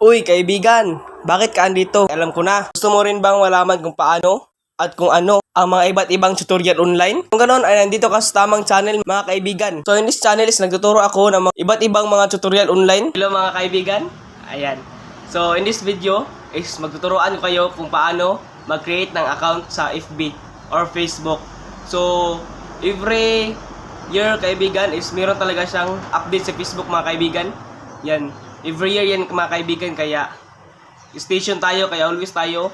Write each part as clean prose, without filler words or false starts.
Uy, kaibigan! Bakit ka andito? Alam ko na. Gusto mo rin bang malaman kung paano at kung ano ang mga iba't ibang tutorial online? Kung ganoon ay nandito ka sa tamang channel mga kaibigan. So in this channel is nagtuturo ako ng mga iba't ibang mga tutorial online. Hello mga kaibigan. Ayan. So in this video is magtuturuan ko kayo kung paano mag-create ng account sa FB or Facebook. So every year kaibigan is meron talaga siyang update sa Facebook mga kaibigan. Yan. Every year yan mga kaibigan, kaya station tayo, kaya always tayo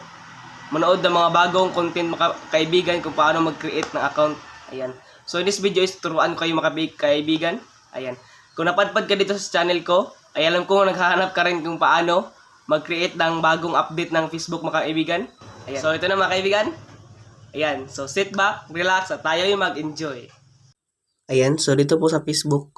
manood ng mga bagong content mga kaibigan kung paano mag-create ng account. Ayan. So in this video is turuan ko kayo mga kaibigan. Ayan. Kung napadpad ka dito sa channel ko, ay alam ko naghahanap ka rin kung paano mag-create ng bagong update ng Facebook mga kaibigan. Ayan. So ito na mga kaibigan. Ayan. So sit back, relax at tayo yung mag-enjoy. Ayan. So dito po sa Facebook.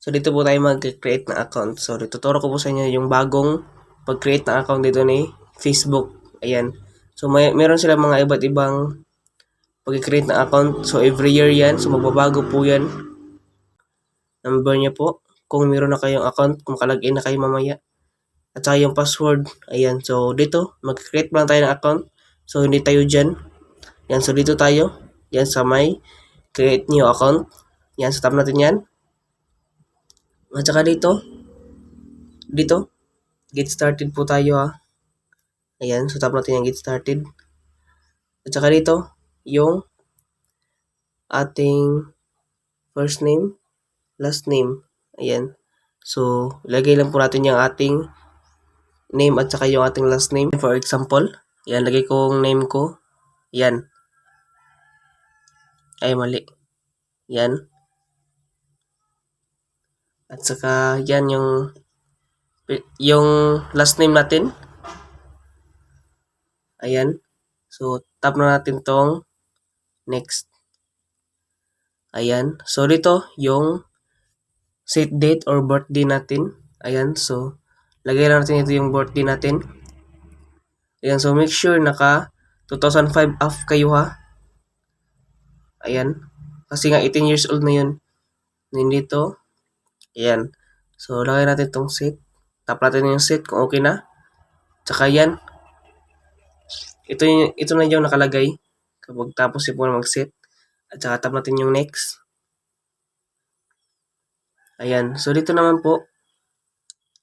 So, dito po tayo mag-create ng account. So, tuturo ko po sa inyo yung bagong pag-create ng account dito ni Facebook. Ayan. So, meron sila mga iba't ibang pag-create ng account. So, every year yan. So, magbabago po yan. Number niya po. Kung meron na kayong account, kung makalagin na kayo mamaya. At saka yung password. Ayan. So, dito, mag-create lang tayo ng account. So, hindi tayo dyan. Yan. So, dito tayo. Yan sa may create new account. Yan. So, tap natin yan. At saka dito, get started po tayo ha. Ayan, so tap natin yung get started. At saka dito, yung ating first name, last name. Ayan. So, lagay lang po natin yung ating name at saka yung ating last name. For example, ayan, lagay kong name ko. Ayan. Ay, mali. Ayan. At saka, yan yung last name natin. Ayan. So, tap na natin tong next. Ayan. So, dito, yung set date or birthday natin. Ayan. So, lagay lang natin ito yung birthday natin. Ayan. So, make sure naka 2005 off kayo ha. Ayan. Kasi nga 18 years old na yun. Then dito. Ayan. So, lagay natin itong set. Tap natin yung set kung okay na. Tsaka yan. Ito na yung nakalagay. Kapag tapos po na mag-set. At saka tap natin yung next. Ayan. So, dito naman po.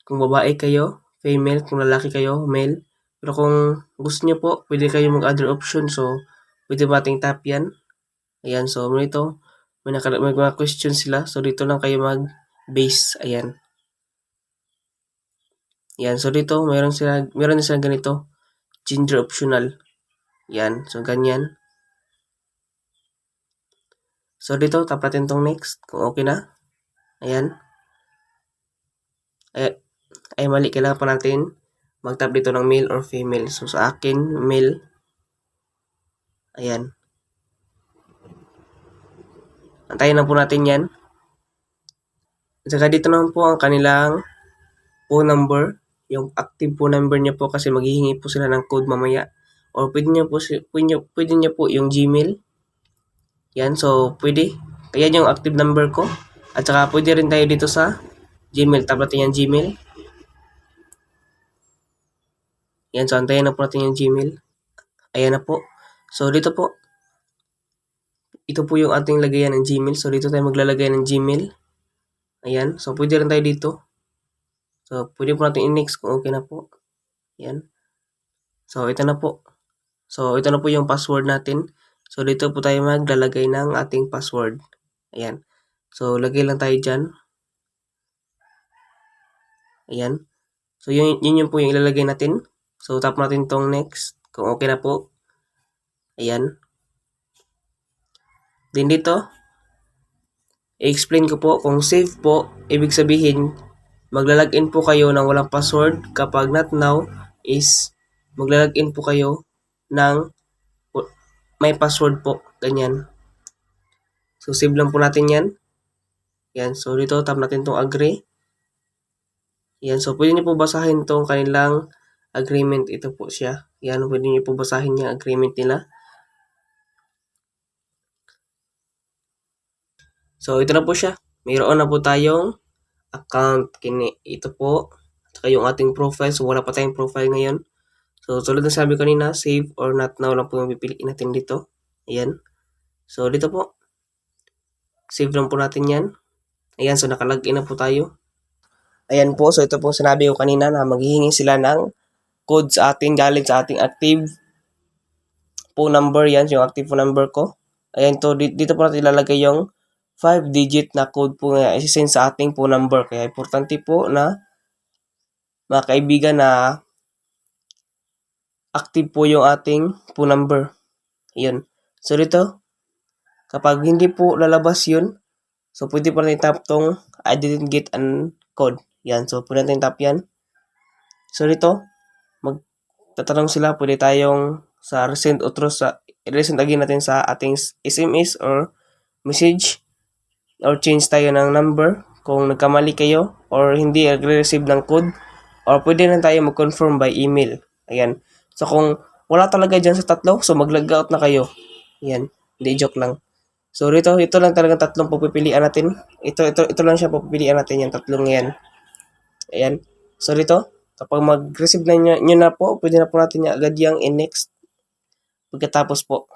Kung babae kayo, female. Kung lalaki kayo, male. Pero kung gusto nyo po, pwede kayo mag-other option. So, pwede ba ating tap yan? Ayan. So, dito, may mga question sila. So, dito lang kayo mag-base. Ayan. Ayan. So, dito, meron din sila ganito. Gender optional. Ayan. So, ganyan. So, dito, tap natin tong next. Kung okay na. Ayan. Ay mali. Kailangan pa natin mag-tap dito ng male or female. So, sa akin, male. Ayan. Antayin lang po natin yan. At saka dito naman po ang kanilang phone number. Yung active phone number niya po kasi maghihingi po sila ng code mamaya. Or pwede niyo po yung Gmail. Yan. So, pwede. Kaya yung active number ko. At saka pwede rin tayo dito sa Gmail. Tap natin yung Gmail. Yan. So, antayin na po natin yung Gmail. Ayan na po. So, dito po. Ito po yung ating lagayan ng Gmail. So, dito tayo maglalagay ng Gmail. Ayan. So, pwede rin tayo dito. So, pwede po natin i-next kung okay na po. Ayan. So, ito na po. So, ito na po yung password natin. So, dito po tayo maglalagay ng ating password. Ayan. So, lagay lang tayo dyan. Ayan. So, yun po yung ilalagay natin. So, tap natin tong next. Kung okay na po. Ayan. Then dito, i-explain ko po kung save po, ibig sabihin, maglalagin po kayo ng walang password. Kapag not now is maglalagin po kayo ng may password po. Ganyan. So, save lang po natin yan. Yan. So, dito, tap natin tong agree. Yan. So, pwede niyo po basahin tong kanilang agreement. Ito po siya. Yan. Pwede niyo po basahin yung agreement nila. So, ito na po siya. Mayroon na po tayong account. Ito po. Saka yung ating profile. So, wala pa tayong profile ngayon. So, tulad ng sabi kanina, save or not now lang po yung pipiliin natin dito. Ayan. So, dito po. Save lang po natin yan. Ayan, so nakalagin na po tayo. Ayan po, so ito po sinabi ko kanina na maghihingi sila ng code sa atin galing sa ating active phone number. Yan, yung active phone number ko. Ayan to, dito po natin ilalagay yung 5-digit na code po na isi-send sa ating phone number. Kaya importante po na mga kaibigan na active po yung ating phone number. Ayan. So dito, kapag hindi po lalabas yun, so pwede po natin tap tong I didn't get an code. Yan, so pwede natin tap yan. So dito, magtatanong sila, pwede tayong sa resend again natin sa ating SMS or message or change tayo ng number kung nagkamali kayo or hindi nagre-receive ng code or pwede na tayo mag-confirm by email. Ayan. So kung wala talaga dyan sa tatlo, so mag-log out na kayo. Ayan. Hindi, joke lang. So ito lang talagang tatlong pupipilian natin. Ito lang siya pupipilian natin, yung tatlong yan. Ayan. So dito, kapag mag-receive na nyo na po, pwede na po natin agad yung in-next. Pagkatapos po.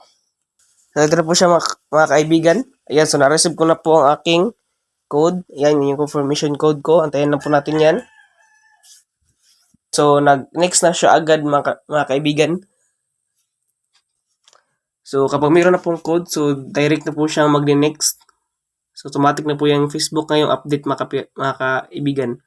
So ito na po siya mga kaibigan. Ayan, so na-receive ko na po ang aking code. Ayan, yung confirmation code ko. Antayin na po natin yan. So, next na siya agad mga kaibigan. So, kapag mayroon na pong code, so direct na po siyang magne-next. So, automatic na po yung Facebook ngayong update mga kaibigan.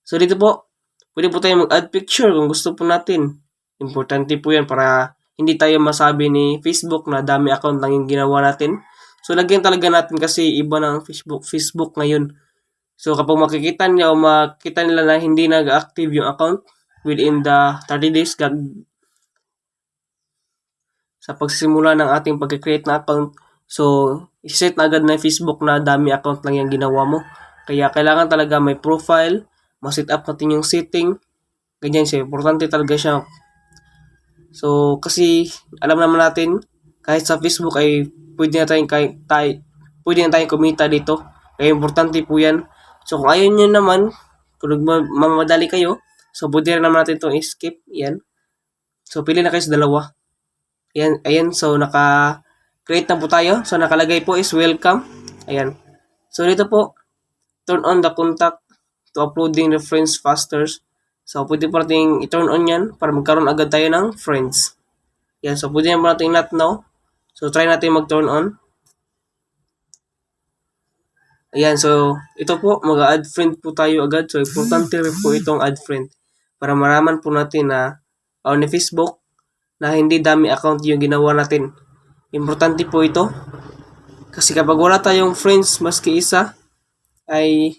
So, dito po, pwede po tayo mag-add picture kung gusto po natin. Importante po yan para hindi tayo masabi ni Facebook na dami account lang yung ginawa natin. So, lagyan talaga natin kasi iba ng Facebook ngayon. So, kapag makikita nila na hindi nag-active yung account within the 30 days sa pagsisimula ng ating pag-create na account, so, iset na agad na Facebook na dami account lang yung ginawa mo. Kaya, kailangan talaga may profile, ma-set up natin yung setting, ganyan siya. Importante talaga siya. So, kasi, alam naman natin, kahit sa Facebook ay pwede na tayong kumita dito. Kaya, importante po yan. So, kung ayaw nyo naman, kung mamadali kayo, so, pwede na naman natin itong skip. Yan. So, pili na kayo sa dalawa. Ayan, so naka-create na po tayo. So nakalagay po is welcome. Ayan. So dito po, turn on the contact to uploading the friends faster. So pwede po natin i-turn on yan para magkaroon agad tayo ng friends. Ayan, so pwede naman natin not now. So try natin mag-turn on. Ayan, so ito po, mag-add friend po tayo agad. So importante rin po itong add friend para maraman po natin na ni Facebook na hindi dami account yung ginawa natin. Importante po ito. Kasi kapag wala tayong friends maski isa, ay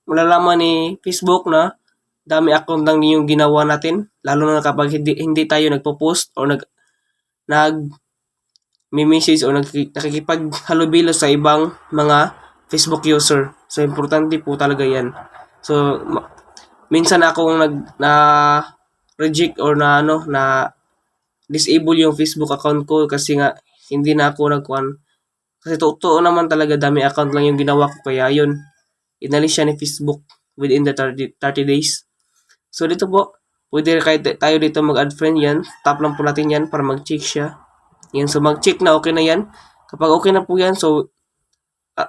malalaman ni Facebook na dami account lang yung ginawa natin. Lalo na kapag hindi tayo nagpo-post o nag-message o nakikipaghalubilo sa ibang mga Facebook user. So, importante po talaga yan. So, minsan akong reject or na disable yung Facebook account ko kasi nga hindi na ako nagkuhan. Kasi totoo naman talaga dami account lang yung ginawa ko kaya yun. Inalis siya ni Facebook within the 30 days. So dito po, pwede tayo dito mag-add friend yan. Tap lang po natin yan para mag-check siya. Yan, so mag-check na okay na yan. Kapag okay na po yan, so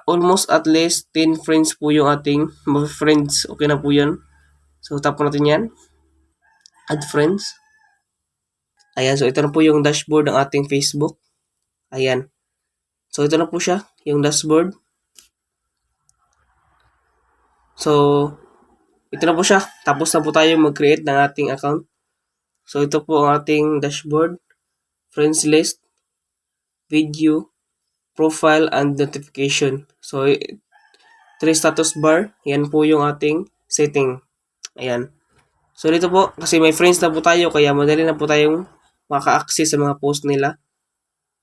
almost at least 10 friends po yung ating mga friends. Okay na po yan. So tap po natin yan. Add friends. Ayan, so ito na po yung dashboard ng ating Facebook. Ayan. So ito na po siya, yung dashboard. So, ito na po siya. Tapos na po tayo mag-create ng ating account. So ito po ang ating dashboard. Friends list, video, profile, and notification. So, 3 status bar. Yan po yung ating setting. Ayan. So dito po, kasi may friends na po tayo, kaya madali na po tayong maka-access sa mga post nila.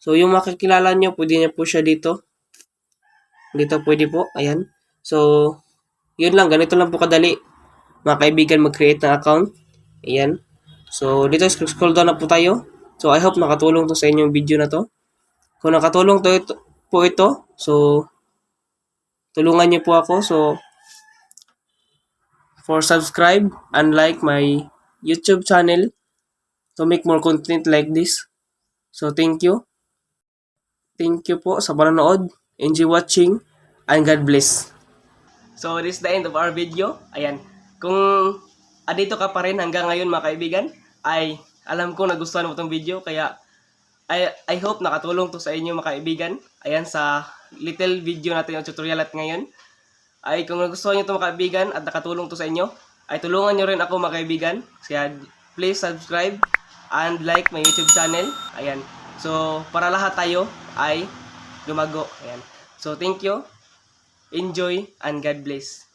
So, yung makikilala nyo, pwede nyo po siya dito. Dito pwede po. Ayan. So, yun lang. Ganito lang po kadali. Mga kaibigan, mag-create ng account. Ayan. So, dito scroll down na po tayo. So, I hope nakatulong to sa inyong video na to. Kung nakatulong po ito, so, tulungan nyo po ako. So, for subscribe and like my YouTube channel to make more content like this. So thank you. Thank you po sa panonood. Enjoy watching and God bless. So this is the end of our video. Ayan. Kung adito ka pa rin hanggang ngayon mga kaibigan, ay alam ko nagustuhan mo itong video. Kaya I hope nakatulong to sa inyo mga kaibigan. Ayan sa little video natin yung tutorial at ngayon. Ay kung nagustuhan nyo ito mga kaibigan at nakatulong to sa inyo, ay tulungan nyo rin ako mga kaibigan. Kaya please subscribe and like my YouTube channel. Ayan. So para lahat tayo ay lumago. Ayan. So thank you. Enjoy and God bless.